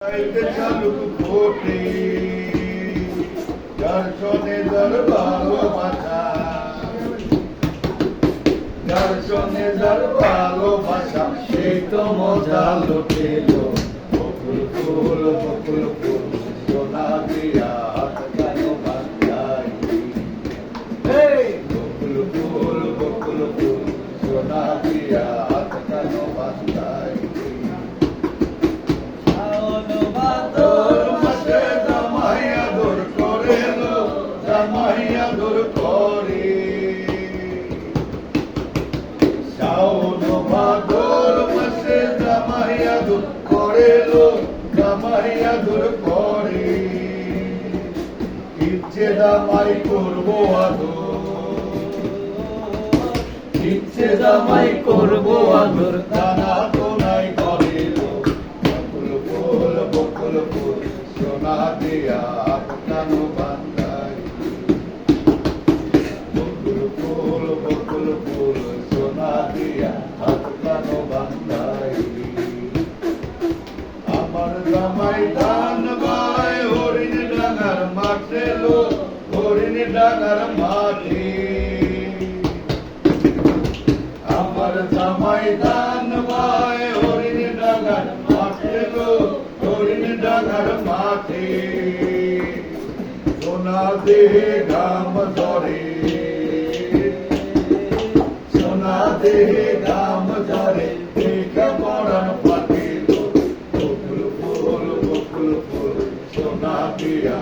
চালুক ফোটে দর্শনে দর ভালোবাসা, দর্শনে দর ভালোবাসা, সেই তো মজা লুটেলো। বকুল ফুল বকুল ফুল সোনা দিয়া কেন বাঁধাই, বকুল ফুল বকুল ফুল সোনা দিয়া কেন বাঁধাই। শাওন ভাদর মাসে জামাই আদর করে লো, জামাই আদর করে। ইচ্ছে জামাই করবো আদর, ইচ্ছে জামাই করবো আদর, দানা তো নাই করে লো। বকুল ফুল বকুল ফুল সোনা দিয়া কেন বাঁধাই, বকুল ফুল বকুল ফুল সোনা দিয়া কেন বাঁধাই। আমার জামাই ধান বাই হরিণ ডাঙার মাঠে লো, হরিণ ডাঙার মাঠে। আমার জামাই ধান বাই হরিণ ডাঙার মাঠে লো, হরিণ ডাঙার মাঠে। সোনা দেহে ঘাম ধরে, সোনা দেহে ঘাম ধরে, দেখা পরাণ পাতিল। বকুল ফুল বকুল ফুল সোনা দিয়া